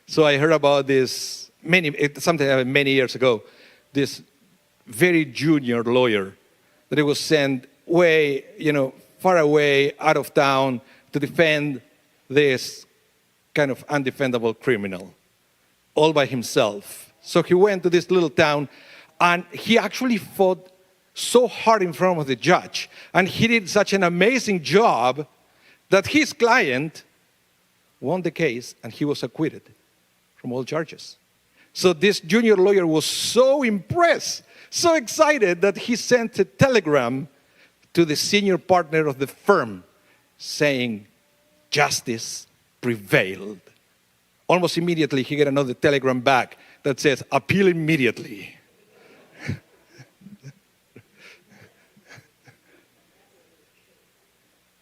So I heard about this something many years ago, this very junior lawyer that was sent way, far away, out of town to defend this kind of undefendable criminal, all by himself. So he went to this little town, and he actually fought so hard in front of the judge, and he did such an amazing job that his client won the case, and he was acquitted from all charges. So this junior lawyer was so impressed, so excited, that he sent a telegram to the senior partner of the firm saying, justice prevailed. Almost immediately, he got another telegram back that says, appeal immediately.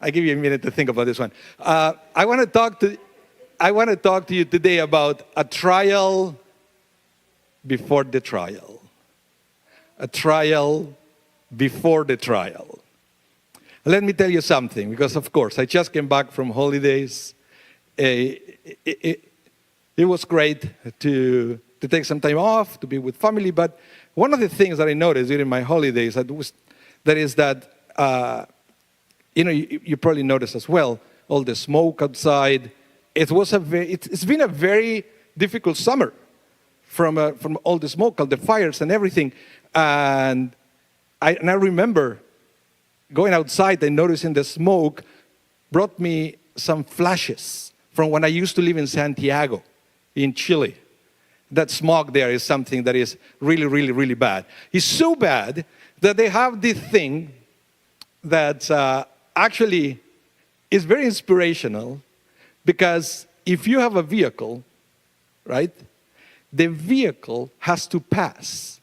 I give you a minute to think about this one. I want to talk to you today about a trial before the trial. A trial before the trial. Let me tell you something, because of course, I just came back from holidays. It was great to take some time off, to be with family, but one of the things that I noticed during my holidays you probably noticed as well, all the smoke outside. It's been a very difficult summer from all the smoke, all the fires and everything. And I remember going outside and noticing the smoke brought me some flashes from when I used to live in Santiago, in Chile. That smog there is something that is really, really, really bad. It's so bad that they have this thing that actually is very inspirational, because if you have a vehicle, right, the vehicle has to pass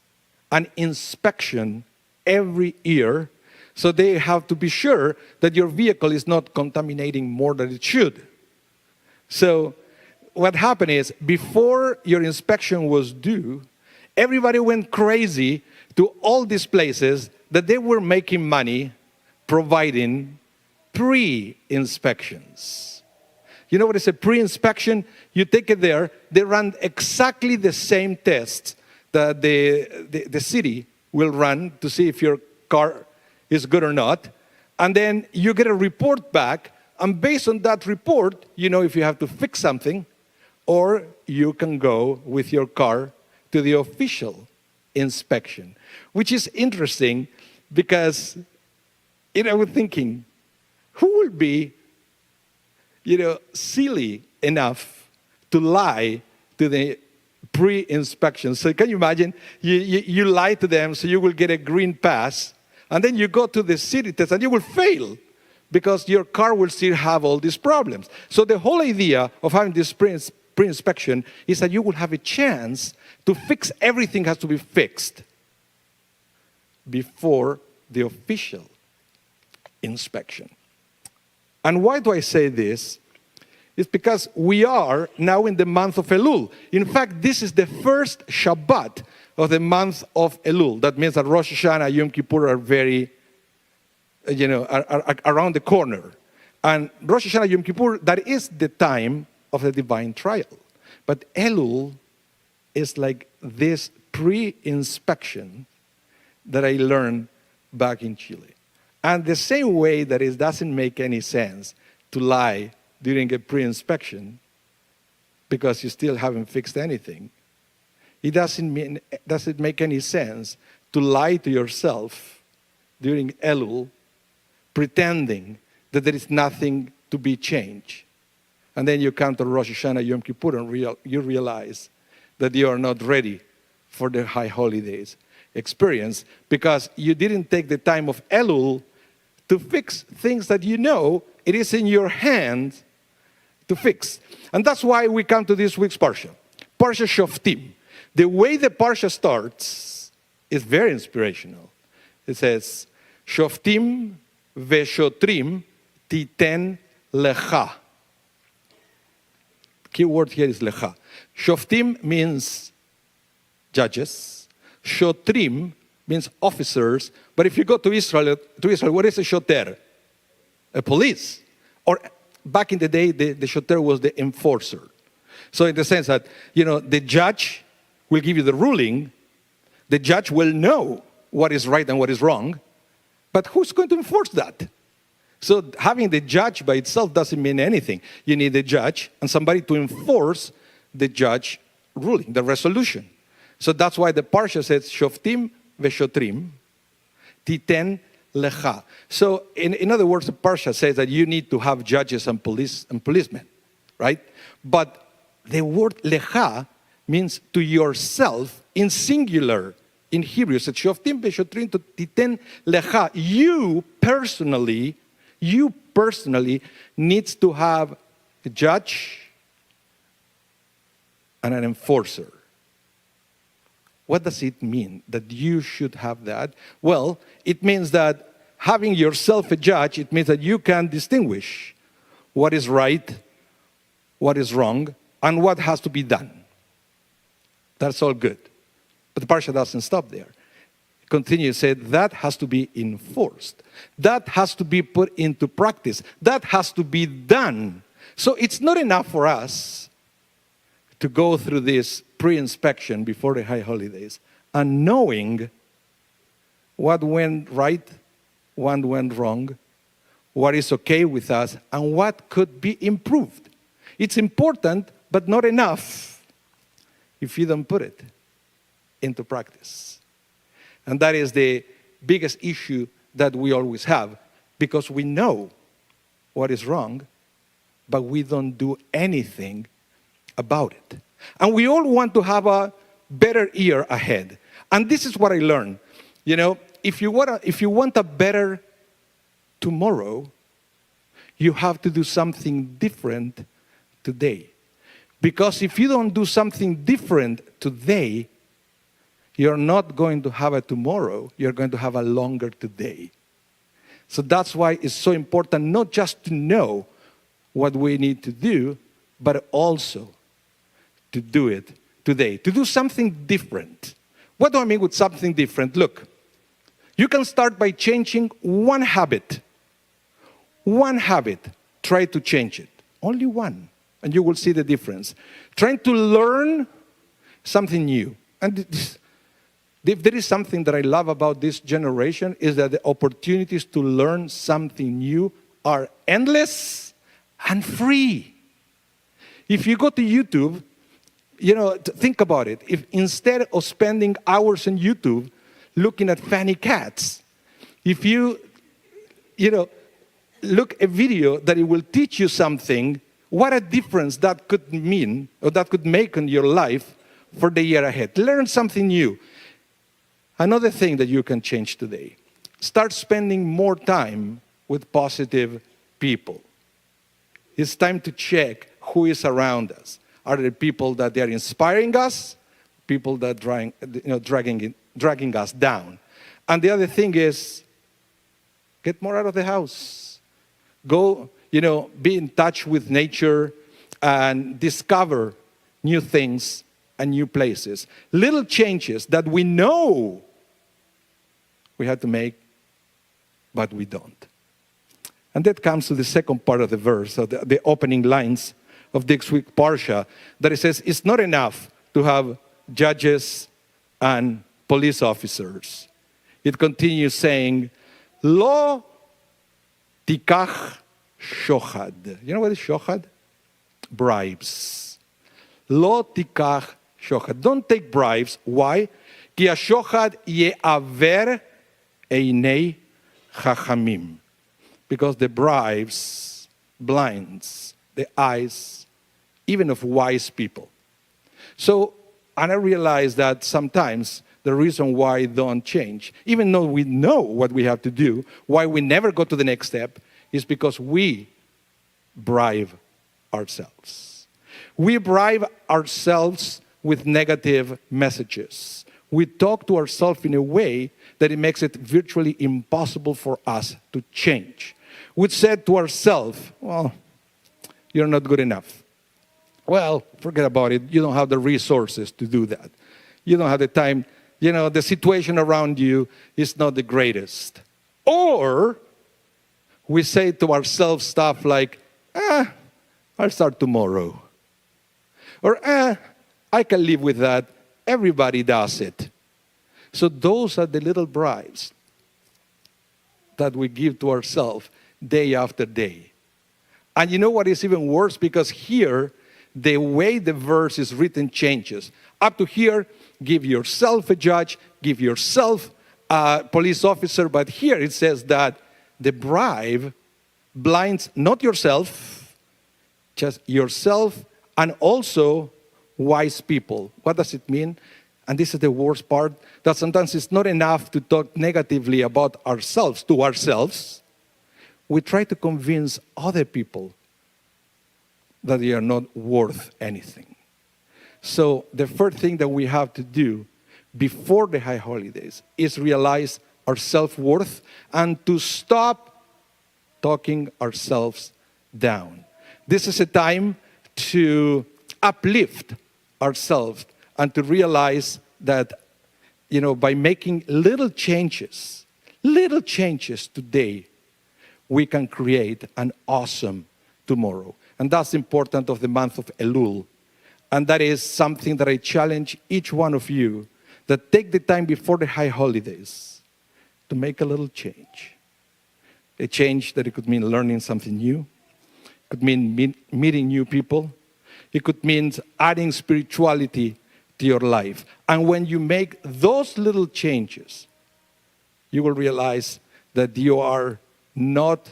an inspection every year. So they have to be sure that your vehicle is not contaminating more than it should. So what happened is, before your inspection was due, everybody went crazy to all these places that they were making money providing pre-inspections. You know what is a pre-inspection? You take it there, they run exactly the same tests that the city will run to see if your car is good or not. And then you get a report back, and based on that report, you know if you have to fix something, or you can go with your car to the official inspection, which is interesting because, I was thinking, who will be, silly enough to lie to the pre-inspection? So can you imagine, you lie to them so you will get a green pass, and then you go to the city test and you will fail because your car will still have all these problems. So the whole idea of having this pre-inspection is that you will have a chance to fix everything has to be fixed before the official inspection. And why do I say this? It's because we are now in the month of Elul. In fact, this is the first Shabbat of the month of Elul. That means that Rosh Hashanah, Yom Kippur are very, are around the corner. And Rosh Hashanah, Yom Kippur, that is the time of the divine trial. But Elul is like this pre-inspection that I learned back in Chile. And the same way that it doesn't make any sense to lie during a pre-inspection because you still haven't fixed anything, it doesn't make any sense to lie to yourself during Elul, pretending that there is nothing to be changed. And then you come to Rosh Hashanah, Yom Kippur, and you realize that you are not ready for the high holidays experience because you didn't take the time of Elul to fix things that it is in your hands to fix. And that's why we come to this week's Parsha, Parsha Shoftim. The way the Parsha starts is very inspirational. It says, Shoftim ve'shotrim titen lecha. Key word here is lecha. Shoftim means judges. Shotrim means officers. But if you go to Israel, what is a shoter? A police. Or back in the day, the shoter was the enforcer. So in the sense that, the judge will give you the ruling, the judge will know what is right and what is wrong, but who's going to enforce that? So having the judge by itself doesn't mean anything. You need a judge and somebody to enforce the judge ruling, the resolution. So that's why the parsha says, Shoftim veshotrim, titen lecha. So in other words, the parsha says that you need to have judges and policemen, right? But the word lecha means to yourself in singular. In Hebrew, it's Shoftim veshotrim titen lecha. You personally needs to have a judge and an enforcer. What does it mean that you should have that? Well, it means that having yourself a judge, it means that you can distinguish what is right, what is wrong, and what has to be done. That's all good. But the parsha doesn't stop there. It continues to say that has to be enforced. That has to be put into practice. That has to be done. So it's not enough for us to go through this pre-inspection before the high holidays and knowing what went right, what went wrong, what is okay with us, and what could be improved. It's important, but not enough if you don't put it into practice. And that is the biggest issue that we always have, because we know what is wrong, but we don't do anything about it. And we all want to have a better year ahead. And this is what I learned. If you want a better tomorrow, you have to do something different today. Because if you don't do something different today, you're not going to have a tomorrow, you're going to have a longer today. So that's why it's so important not just to know what we need to do, but also to do it today, to do something different. What do I mean with something different? Look, you can start by changing one habit. One habit, try to change it. Only one, and you will see the difference. Trying to learn something new. And if there is something that I love about this generation, is that the opportunities to learn something new are endless and free. If you go to YouTube, think about it. If instead of spending hours on YouTube looking at funny cats, if you look a video that it will teach you something, what a difference that could mean or that could make in your life for the year ahead. Learn something new. Another thing that you can change today, start spending more time with positive people. It's time to check who is around us. Are there people that they are inspiring us? People that dragging us down? And the other thing is, get more out of the house. Go, be in touch with nature and discover new things and new places. Little changes that we know we had to make, but we don't. And that comes to the second part of the verse, so the opening lines of this week's parsha, that it says it's not enough to have judges and police officers. It continues saying, Lo tikach shochad. You know what is shochad? Bribes. Lo tikach shochad. Don't take bribes. Why? Ki ha-shochad ye'aver einei chachamim. Because the bribes blinds the eyes even of wise people. So, and I realize that sometimes the reason why I don't change, even though we know what we have to do, why we never go to the next step, is because we bribe ourselves. We bribe ourselves with negative messages. We talk to ourselves in a way that it makes it virtually impossible for us to change. We said to ourselves, well, you're not good enough. Well, forget about it. You don't have the resources to do that. You don't have the time. The situation around you is not the greatest. Or we say to ourselves stuff like, I'll start tomorrow. Or, I can live with that. Everybody does it. So those are the little bribes that we give to ourselves day after day. And you know what is even worse? Because here, the way the verse is written changes. Up to here, give yourself a judge, give yourself a police officer. But here it says that the bribe blinds not yourself, just yourself, and also wise people. What does it mean? And this is the worst part, that sometimes it's not enough to talk negatively about ourselves to ourselves. We try to convince other people that they are not worth anything. So the first thing that we have to do before the high holidays is realize our self-worth and to stop talking ourselves down. This is a time to uplift ourselves and to realize that, by making little changes today, we can create an awesome tomorrow. And that's important of the month of Elul. And that is something that I challenge each one of you, that take the time before the high holidays to make a little change. A change that it could mean learning something new. It could mean meeting new people. It could mean adding spirituality to your life. And when you make those little changes, you will realize that you are not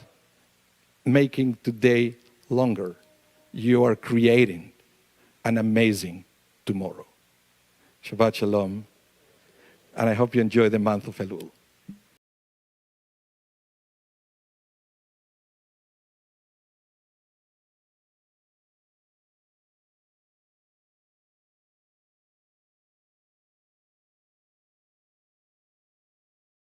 making today longer. You are creating an amazing tomorrow. Shabbat Shalom. And I hope you enjoy the month of Elul.